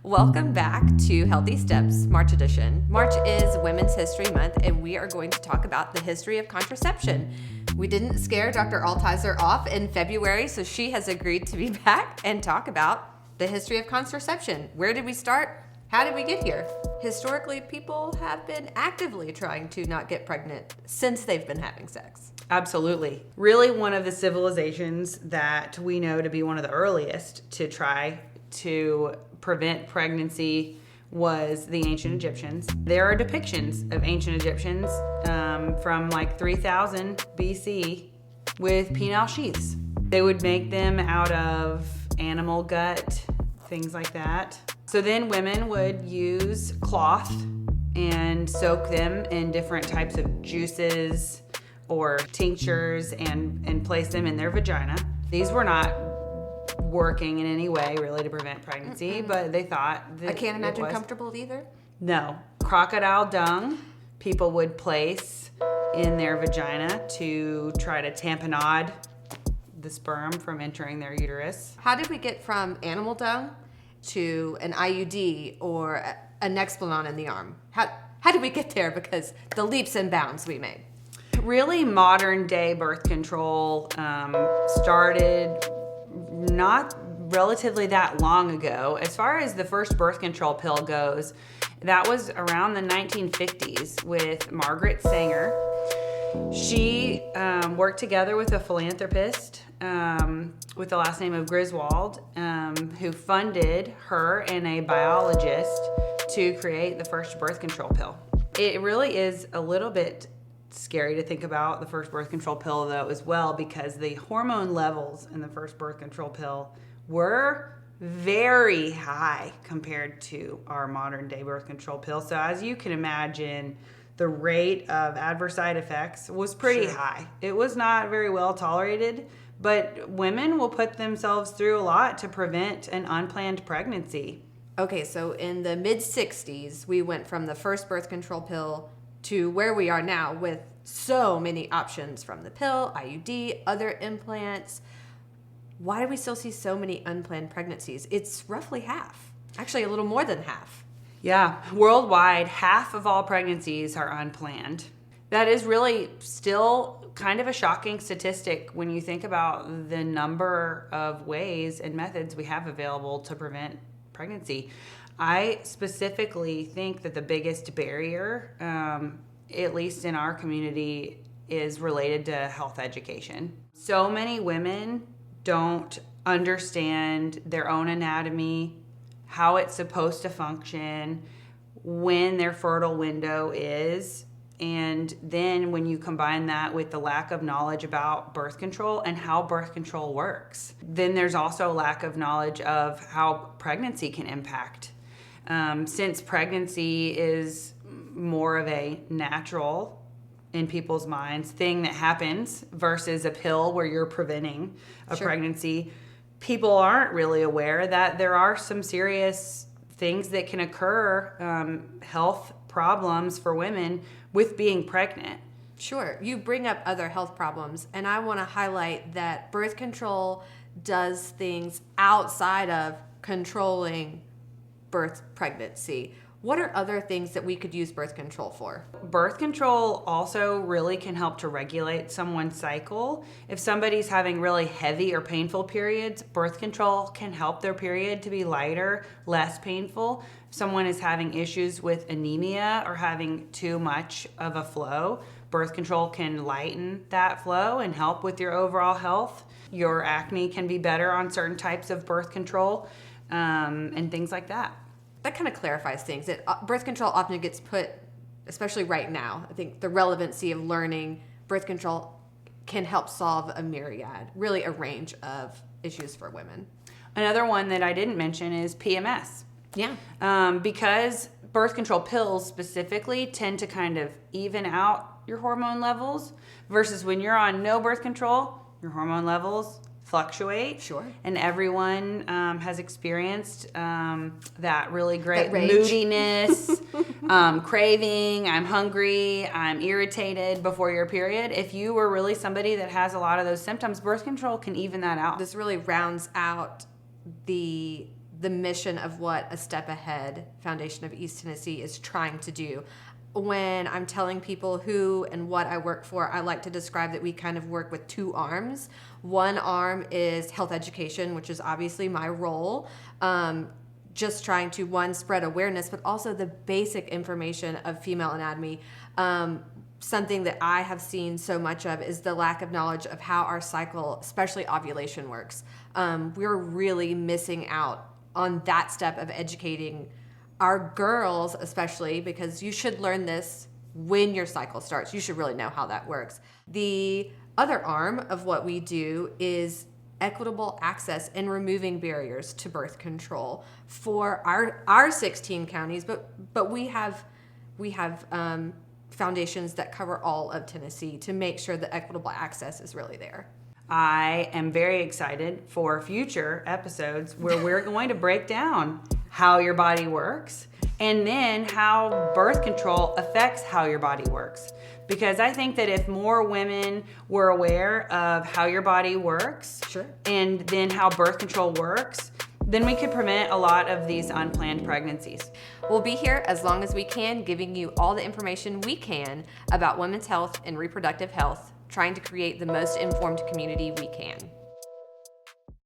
Welcome back to Healthy Steps, March edition. March is Women's History Month, and we are going to talk about the history of contraception. We didn't scare Dr. Altizer off in February, so she has agreed to be back and talk about the history of contraception. Where did we start? How did we get here? Historically, people have been actively trying to not get pregnant since they've been having sex. Absolutely. Really one of the civilizations that we know to be one of the earliest to try to prevent pregnancy was the ancient Egyptians. There are depictions of ancient Egyptians from like 3000 BC with penile sheaths. They would make them out of animal gut, things like that. So then women would use cloth and soak them in different types of juices or tinctures and place them in their vagina. These were not working in any way really to prevent pregnancy, but they thought that I can't imagine comfortable either. No. Crocodile dung people would place in their vagina to try to tamponade the sperm from entering their uterus. How did we get from animal dung to an IUD or a Nexplanon in the arm? How did we get there? Because the leaps and bounds we made. Really, modern day birth control started not relatively that long ago. As far as the first birth control pill goes, that was around the 1950s with Margaret Sanger. She worked together with a philanthropist with the last name of Griswold, who funded her and a biologist to create the first birth control pill. It really is a little bit scary to think about the first birth control pill, though, as well, because the hormone levels in the first birth control pill were very high compared to our modern day birth control pill. So as you can imagine, the rate of adverse side effects was pretty high. It was not very well tolerated, but women will put themselves through a lot to prevent an unplanned pregnancy. Okay, so in the mid-60s, we went from the first birth control pill to where we are now with so many options from the pill, IUD, other implants. Why do we still see so many unplanned pregnancies? It's roughly half, actually a little more than half. Yeah, worldwide, half of all pregnancies are unplanned. That is really still kind of a shocking statistic when you think about the number of ways and methods we have available to prevent pregnancy. I specifically think that the biggest barrier, at least in our community, is related to health education. So many women don't understand their own anatomy, how it's supposed to function, when their fertile window is. And then when you combine that with the lack of knowledge about birth control and how birth control works, then there's also a lack of knowledge of how pregnancy can impact. Since pregnancy is more of a natural, in people's minds, thing that happens versus a pill where you're preventing a pregnancy, people aren't really aware that there are some serious things that can occur, health problems for women with being pregnant. Sure. You bring up other health problems, and I want to highlight that birth control does things outside of controlling pregnancy. What are other things that we could use birth control for? Birth control also really can help to regulate someone's cycle. If somebody's having really heavy or painful periods, birth control can help their period to be lighter, less painful. If someone is having issues with anemia or having too much of a flow, birth control can lighten that flow and help with your overall health. Your acne can be better on certain types of birth control, and things like that. That kind of clarifies things. Birth control often gets put, especially right now, I think the relevancy of learning birth control can help solve a myriad, really a range of issues for women. Another one that I didn't mention is PMS. Yeah. Because birth control pills specifically tend to kind of even out your hormone levels versus when you're on no birth control, your hormone levels fluctuate. Sure. And everyone has experienced that really great that moodiness, craving, I'm hungry, I'm irritated before your period. If you were really somebody that has a lot of those symptoms, birth control can even that out. This really rounds out the the mission of what a Step Ahead Foundation of East Tennessee is trying to do. When I'm telling people who and what I work for, I like to describe that we kind of work with two arms. One arm is health education, which is obviously my role. Just trying to, one, spread awareness, but also the basic information of female anatomy. Something that I have seen so much of is the lack of knowledge of how our cycle, especially ovulation, works. We're really missing out on that step of educating our girls, especially, because you should learn this when your cycle starts. You should really know how that works. The other arm of what we do is equitable access and removing barriers to birth control for our 16 counties, but we have foundations that cover all of Tennessee to make sure that equitable access is really there. I am very excited for future episodes where we're going to break down how your body works and then how birth control affects how your body works. Because I think that if more women were aware of how your body works, Sure. and then how birth control works, then we could prevent a lot of these unplanned pregnancies. We'll be here as long as we can, giving you all the information we can about women's health and reproductive health, trying to create the most informed community we can.